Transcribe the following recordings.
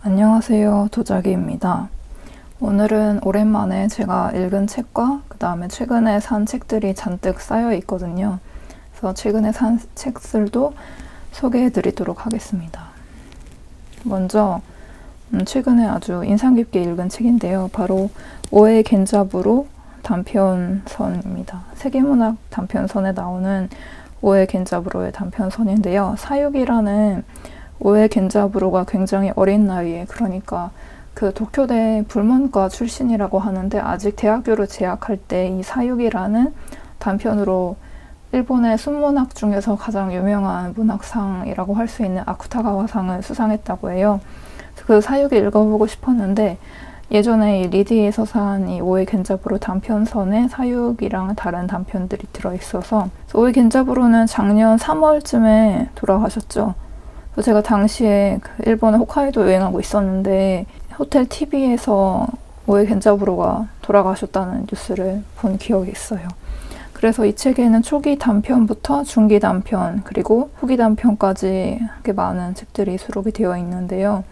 안녕하세요. 도자기입니다. 오늘은 오랜만에 제가 읽은 책과 그 다음에 최근에 산 책들이 잔뜩 쌓여 있거든요. 그래서 최근에 산 책들도 소개해 드리도록 하겠습니다. 먼저 최근에 아주 인상 깊게 읽은 책인데요. 바로 오에 겐자부로 단편선입니다. 세계문학 단편선에 나오는 오에 겐자부로의 단편선인데요. 사육이라는 오에 겐자부로가 굉장히 어린 나이에, 그러니까 그 도쿄대 불문과 출신이라고 하는데 아직 대학교를 재학할 때 이 사육이라는 단편으로 일본의 순문학 중에서 가장 유명한 문학상이라고 할 수 있는 아쿠타가와상을 수상했다고 해요. 그 사육이 읽어보고 싶었는데 예전에 이 리디에서 산 이 오에 겐자부로 단편선에 사육이랑 다른 단편들이 들어있어서, 오에 겐자부로는 작년 3월쯤에 돌아가셨죠. 제가 당시에 일본의 홋카이도 여행하고 있었는데 호텔 TV에서 오에 겐자부로가 돌아가셨다는 뉴스를 본 기억이 있어요. 그래서 이 책에는 초기 단편부터 중기 단편 그리고 후기 단편까지 많은 책들이 수록이 되어 있는데요.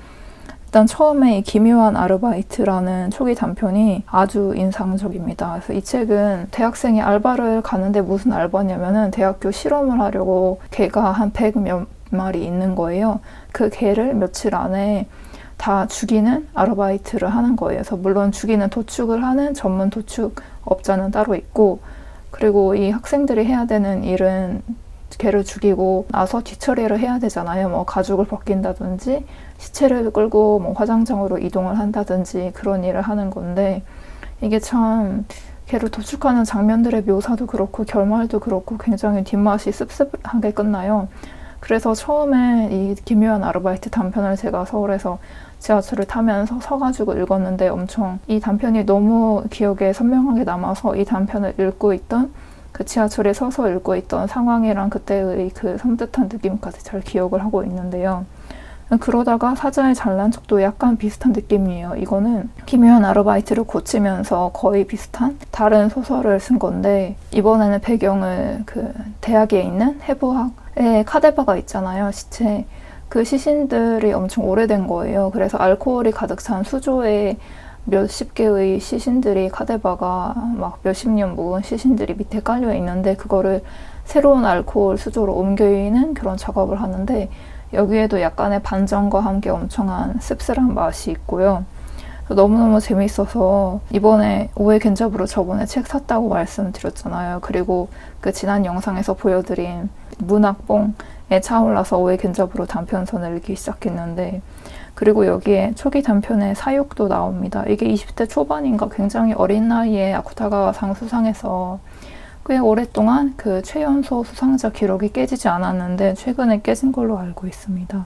일단 처음에 이 기묘한 아르바이트라는 초기 단편이 아주 인상적입니다. 그래서 이 책은 대학생이 알바를 가는데 무슨 알바냐면은 대학교 실험을 하려고 개가 한 100몇 마리 있는 거예요. 그 개를 며칠 안에 다 죽이는 아르바이트를 하는 거예요. 그래서 물론 죽이는 도축을 하는 전문 도축업자는 따로 있고, 그리고 이 학생들이 해야 되는 일은 개를 죽이고 나서 뒤처리를 해야 되잖아요. 뭐 가죽을 벗긴다든지 시체를 끌고 뭐 화장장으로 이동을 한다든지 그런 일을 하는 건데, 이게 참 개를 도축하는 장면들의 묘사도 그렇고 결말도 그렇고 굉장히 뒷맛이 씁쓸하게 끝나요. 그래서 처음에 이 기묘한 아르바이트 단편을 제가 서울에서 지하철을 타면서 서가지고 읽었는데 엄청 이 단편이 너무 기억에 선명하게 남아서 이 단편을 읽고 있던 그 지하철에 서서 읽고 있던 상황이랑 그때의 그 섬뜩한 느낌까지 잘 기억을 하고 있는데요. 그러다가 사자의 잘난 척도 약간 비슷한 느낌이에요. 이거는 기묘한 아르바이트를 고치면서 거의 비슷한 다른 소설을 쓴 건데, 이번에는 배경을 그 대학에 있는 해부학의 카데바가 있잖아요. 시체. 그 시신들이 엄청 오래된 거예요. 그래서 알코올이 가득 찬 수조에 몇십 개의 시신들이, 카데바가 막 몇십 년 묵은 시신들이 밑에 깔려 있는데 그거를 새로운 알코올 수조로 옮기는 그런 작업을 하는데, 여기에도 약간의 반전과 함께 엄청난 씁쓸한 맛이 있고요. 너무너무 재미있어서 이번에 오에 겐자부로 저번에 책 샀다고 말씀드렸잖아요. 그리고 그 지난 영상에서 보여드린 문학뽕에 차올라서 오에 겐자부로 단편선을 읽기 시작했는데, 그리고 여기에 초기 단편에 사육도 나옵니다. 이게 20대 초반인가 굉장히 어린 나이에 아쿠타가와상 수상해서 꽤 오랫동안 그 최연소 수상자 기록이 깨지지 않았는데 최근에 깨진 걸로 알고 있습니다.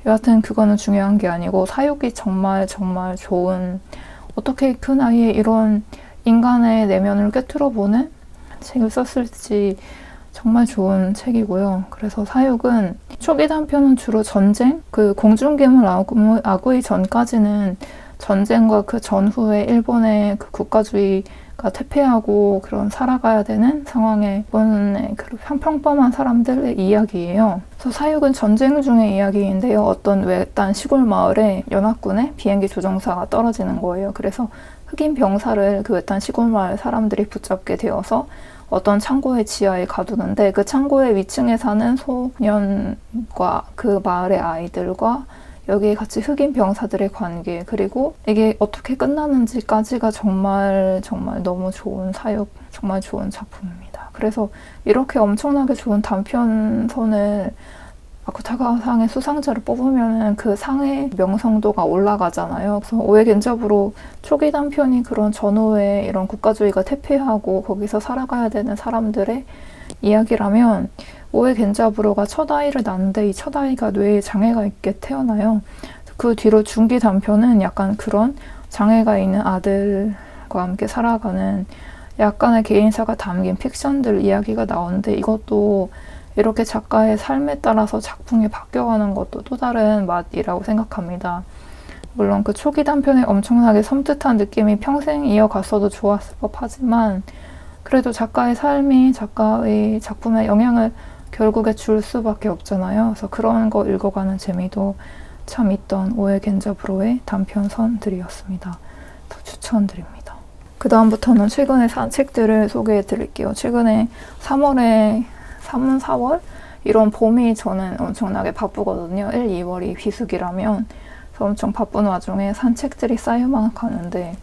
여하튼 그거는 중요한 게 아니고 사육이 정말 좋은, 어떻게 그 나이에 이런 인간의 내면을 꿰뚫어보는 책을 썼을지 정말 좋은 책이고요. 그래서 사육은 초기 단편은 주로 전쟁, 그 공중괴물 아구이 전까지는 전쟁과 그 전후에 일본의 그 국가주의가 퇴폐하고 그런 살아가야 되는 상황에 일본의 그 평범한 사람들의 이야기예요. 그래서 사육은 전쟁 중의 이야기인데요. 어떤 외딴 시골 마을에 연합군의 비행기 조종사가 떨어지는 거예요. 그래서 흑인 병사를 그 외딴 시골 마을 사람들이 붙잡게 되어서 어떤 창고의 지하에 가두는데, 그 창고의 위층에 사는 소년과 그 마을의 아이들과 여기에 같이 흑인 병사들의 관계, 그리고 이게 어떻게 끝나는지까지가 정말 너무 좋은 사육, 정말 좋은 작품입니다. 그래서 이렇게 엄청나게 좋은 단편선을 아쿠타가상의 수상자를 뽑으면 그 상의 명성도가 올라가잖아요. 그래서 오에 겐자부로 초기 단편이 그런 전후에 이런 국가주의가 퇴폐하고 거기서 살아가야 되는 사람들의 이야기라면, 오에 겐자부로가 첫 아이를 낳는데 이 첫 아이가 뇌에 장애가 있게 태어나요. 그 뒤로 중기 단편은 약간 그런 장애가 있는 아들과 함께 살아가는 약간의 개인사가 담긴 픽션들 이야기가 나오는데, 이것도 이렇게 작가의 삶에 따라서 작품이 바뀌어가는 것도 또 다른 맛이라고 생각합니다. 물론 그 초기 단편에 엄청나게 섬뜩한 느낌이 평생 이어갔어도 좋았을 법하지만, 그래도 작가의 삶이 작가의 작품에 영향을 결국에 줄 수밖에 없잖아요. 그래서 그런 거 읽어가는 재미도 참 있던 오에 겐자부로의 단편선들이었습니다. 더 추천드립니다. 그 다음부터는 최근에 산 책들을 소개해 드릴게요. 최근에 3월에 3, 4월? 이런 봄이 저는 엄청나게 바쁘거든요. 1, 2월이 비수기라면 그래서 엄청 바쁜 와중에 산 책들이 쌓여만 가는데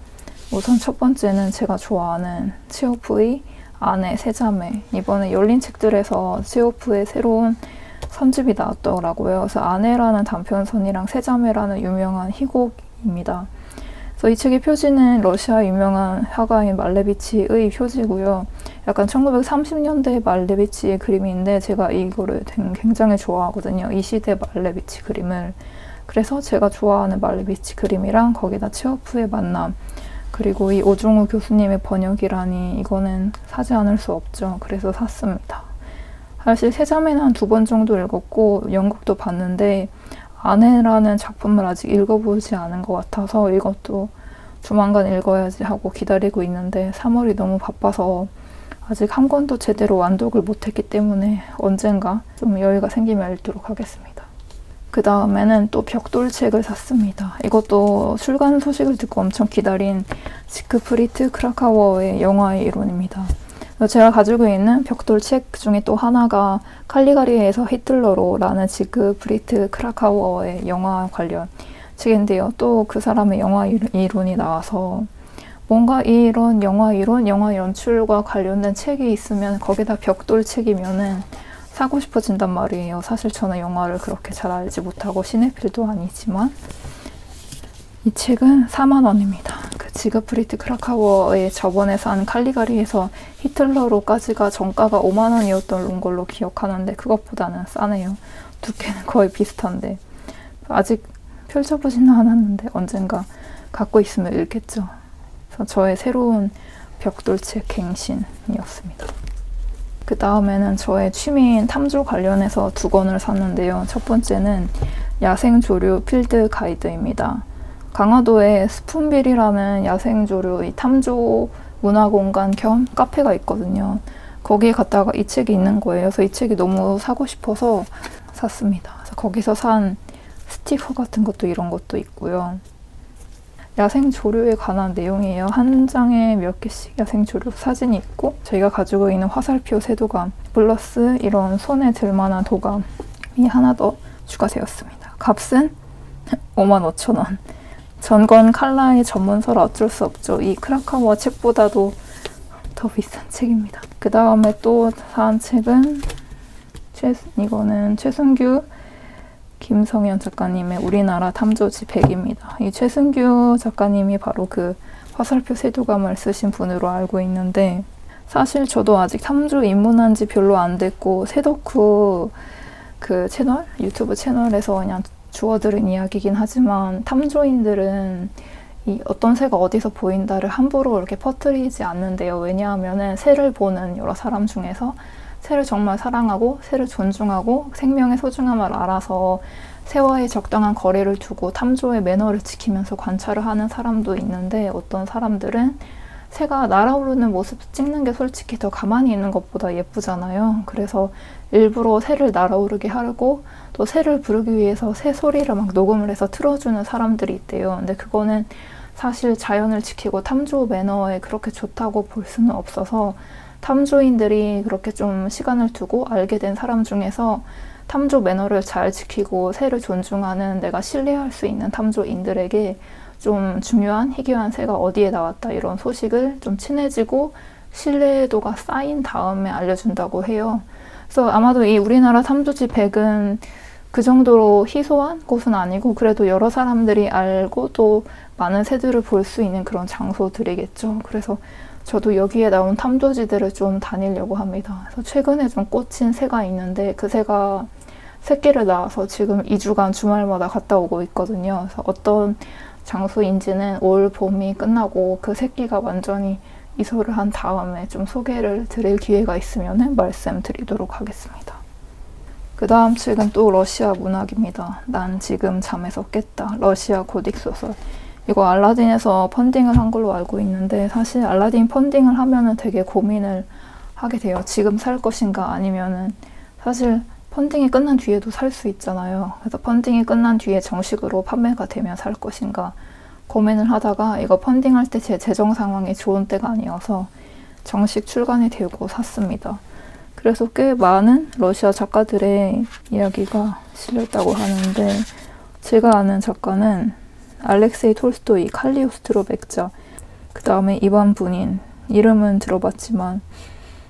우선 첫 번째는 제가 좋아하는 체오프의 아내 세자매. 이번에 열린 책들에서 체오프의 새로운 선집이 나왔더라고요. 그래서 아내라는 단편선이랑 세자매라는 유명한 희곡입니다. 그래서 이 책의 표지는 러시아 유명한 화가인 말레비치의 표지고요. 약간 1930년대 말레비치의 그림인데 제가 이거를 굉장히 좋아하거든요. 이 시대 말레비치 그림을. 그래서 제가 좋아하는 말레비치 그림이랑 거기다 체호프의 만남 그리고 이 오종우 교수님의 번역이라니 이거는 사지 않을 수 없죠. 그래서 샀습니다. 사실 세자매는 한 2번 정도 읽었고 연극도 봤는데 아내라는 작품을 아직 읽어보지 않은 것 같아서 이것도 조만간 읽어야지 하고 기다리고 있는데 3월이 너무 바빠서 아직 한 권도 제대로 완독을 못했기 때문에 언젠가 좀 여유가 생기면 읽도록 하겠습니다. 그 다음에는 또 벽돌책을 샀습니다. 이것도 출간 소식을 듣고 엄청 기다린 지크프리트 크라카워의 영화의 이론입니다. 제가 가지고 있는 벽돌책 중에 또 하나가 칼리가리에서 히틀러로라는 지크프리트 크라카워의 영화 관련 책인데요. 또 그 사람의 영화 이론이 나와서 뭔가 이런 영화 이론, 영화 연출과 관련된 책이 있으면 거기다 벽돌책이면은 사고 싶어진단 말이에요. 사실 저는 영화를 그렇게 잘 알지 못하고 시네필도 아니지만 이 책은 4만 원입니다. 그 지그프리트 크라카워의 저번에 산 칼리가리에서 히틀러로까지가 정가가 5만 원이었던 걸로 기억하는데 그것보다는 싸네요. 두께는 거의 비슷한데 아직 펼쳐보지는 않았는데 언젠가 갖고 있으면 읽겠죠. 그래서 저의 새로운 벽돌책 갱신이었습니다. 그 다음에는 저의 취미인 탐조 관련해서 2권을 샀는데요. 첫 번째는 야생조류 필드 가이드입니다. 강화도에 스푼빌이라는 야생조류 탐조 문화공간 겸 카페가 있거든요. 거기에 갔다가 이 책이 있는 거예요. 그래서 이 책이 너무 사고 싶어서 샀습니다. 그래서 거기서 산 스티커 같은 것도 이런 것도 있고요. 야생조류에 관한 내용이에요. 한 장에 몇 개씩 야생조류 사진이 있고 저희가 가지고 있는 화살표 세도감 플러스 이런 손에 들만한 도감이 하나 더 추가되었습니다. 값은 55,000원. 전권 칼라의 전문서라 어쩔 수 없죠. 이 크라카워 책보다도 더 비싼 책입니다. 그 다음에 또 산 책은 이거는 최승규 김성현 작가님의 우리나라 탐조지 100입니다. 이 최승규 작가님이 바로 그 화살표 세도감을 쓰신 분으로 알고 있는데 사실 저도 아직 탐조 입문한 지 별로 안 됐고 새덕후 그 채널? 유튜브 채널에서 그냥 주워들은 이야기긴 하지만 탐조인들은 이 어떤 새가 어디서 보인다를 함부로 이렇게 퍼뜨리지 않는데요. 왜냐하면은 새를 보는 여러 사람 중에서 새를 정말 사랑하고 새를 존중하고 생명의 소중함을 알아서 새와의 적당한 거리를 두고 탐조의 매너를 지키면서 관찰을 하는 사람도 있는데 어떤 사람들은 새가 날아오르는 모습 찍는 게 솔직히 더 가만히 있는 것보다 예쁘잖아요. 그래서 일부러 새를 날아오르게 하고 또 새를 부르기 위해서 새 소리를 막 녹음을 해서 틀어주는 사람들이 있대요. 근데 그거는 사실 자연을 지키고 탐조 매너에 그렇게 좋다고 볼 수는 없어서 탐조인들이 그렇게 좀 시간을 두고 알게 된 사람 중에서 탐조 매너를 잘 지키고 새를 존중하는 내가 신뢰할 수 있는 탐조인들에게 좀 중요한 희귀한 새가 어디에 나왔다 이런 소식을 좀 친해지고 신뢰도가 쌓인 다음에 알려준다고 해요. 그래서 아마도 이 우리나라 탐조지 100은 그 정도로 희소한 곳은 아니고 그래도 여러 사람들이 알고 또 많은 새들을 볼 수 있는 그런 장소들이겠죠. 그래서 저도 여기에 나온 탐조지들을 좀 다니려고 합니다. 그래서 최근에 좀 꽂힌 새가 있는데 그 새가 새끼를 낳아서 지금 2주간 주말마다 갔다 오고 있거든요. 그래서 어떤 장소인지는 올 봄이 끝나고 그 새끼가 완전히 이소를 한 다음에 좀 소개를 드릴 기회가 있으면 말씀드리도록 하겠습니다. 그 다음 책은 또 러시아 문학입니다. 난 지금 잠에서 깼다. 러시아 고딕 소설. 이거 알라딘에서 펀딩을 한 걸로 알고 있는데 사실 알라딘 펀딩을 하면은 되게 고민을 하게 돼요. 지금 살 것인가 아니면은 사실 펀딩이 끝난 뒤에도 살 수 있잖아요. 그래서 펀딩이 끝난 뒤에 정식으로 판매가 되면 살 것인가 고민을 하다가 이거 펀딩할 때 제 재정 상황이 좋은 때가 아니어서 정식 출간이 되고 샀습니다. 그래서 꽤 많은 러시아 작가들의 이야기가 실렸다고 하는데, 제가 아는 작가는 알렉세이 톨스토이, 칼리오스트로 백자, 그 다음에 이반 부닌, 이름은 들어봤지만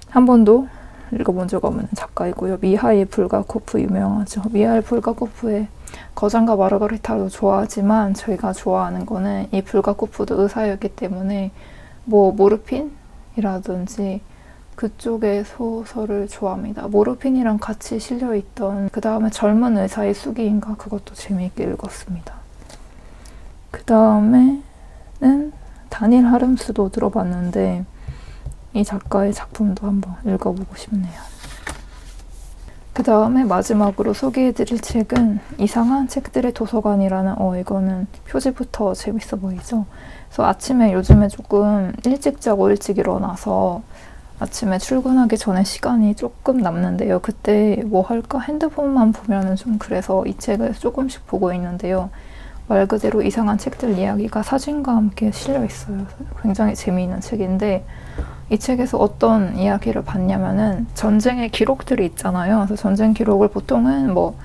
한 번도 읽어본 적 없는 작가이고요. 미하일 불가코프 유명하죠. 미하일 불가코프의 거장과 마르가리타도 좋아하지만 저희가 좋아하는 거는 이 불가코프도 의사였기 때문에 뭐 모르핀이라든지 그쪽의 소설을 좋아합니다. 모르핀이랑 같이 실려있던 그 다음에 젊은 의사의 수기인가, 그것도 재미있게 읽었습니다. 그 다음에는 다닐 하름스도 들어봤는데 이 작가의 작품도 한번 읽어보고 싶네요. 그 다음에 마지막으로 소개해드릴 책은 이상한 책들의 도서관이라는, 이거는 표지부터 재밌어 보이죠? 그래서 아침에 요즘에 조금 일찍 자고 일찍 일어나서 아침에 출근하기 전에 시간이 조금 남는데요. 그때 뭐 할까? 핸드폰만 보면은 좀 그래서 이 책을 조금씩 보고 있는데요. 말 그대로 이상한 책들 이야기가 사진과 함께 실려 있어요. 굉장히 재미있는 책인데, 이 책에서 어떤 이야기를 봤냐면은 전쟁의 기록들이 있잖아요. 그래서 전쟁 기록을 보통은 뭐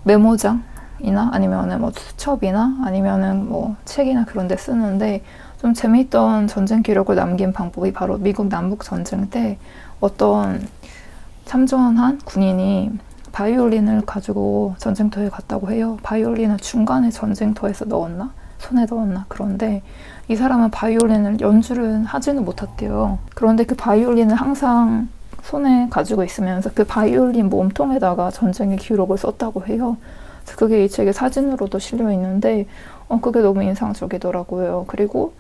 메모장이나 아니면은 뭐 수첩이나 아니면은 뭐 책이나 그런 데 쓰는데, 좀 재미있던 전쟁 기록을 남긴 방법이 바로 미국 남북 전쟁 때 어떤 참전한 군인이 바이올린을 가지고 전쟁터에 갔다고 해요. 바이올린을 중간에 전쟁터에서 넣었나? 손에 넣었나? 그런데 이 사람은 바이올린을 연주를 하지는 못했대요. 그런데 그 바이올린을 항상 손에 가지고 있으면서 그 바이올린 몸통에다가 전쟁의 기록을 썼다고 해요. 그래서 그게 이 책에 사진으로도 실려 있는데 그게 너무 인상적이더라고요. 그리고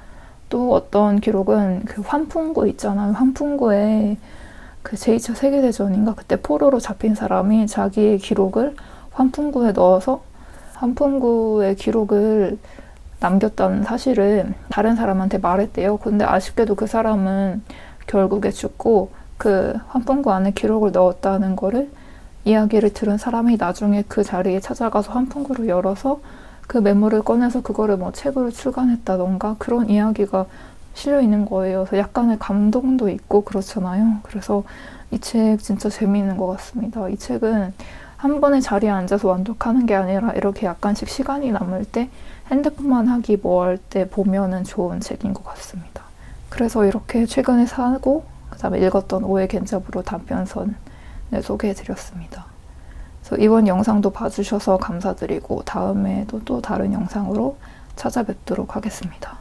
또 어떤 기록은 그 환풍구 있잖아요. 환풍구에 그 제2차 세계대전인가 그때 포로로 잡힌 사람이 자기의 기록을 환풍구에 넣어서 환풍구의 기록을 남겼다는 사실을 다른 사람한테 말했대요. 근데 아쉽게도 그 사람은 결국에 죽고 그 환풍구 안에 기록을 넣었다는 거를 이야기를 들은 사람이 나중에 그 자리에 찾아가서 환풍구를 열어서 그 메모를 꺼내서 그거를 뭐 책으로 출간했다던가 그런 이야기가 실려 있는 거예요. 그래서 약간의 감동도 있고 그렇잖아요. 그래서 이 책 진짜 재미있는 것 같습니다. 이 책은 한 번에 자리에 앉아서 완독하는 게 아니라 이렇게 약간씩 시간이 남을 때 핸드폰만 하기 뭐 할 때 보면은 좋은 책인 것 같습니다. 그래서 이렇게 최근에 사고 그 다음에 읽었던 오해 겐잡으로 단편선을 소개해드렸습니다. 그래서 이번 영상도 봐주셔서 감사드리고 다음에도 또 다른 영상으로 찾아뵙도록 하겠습니다.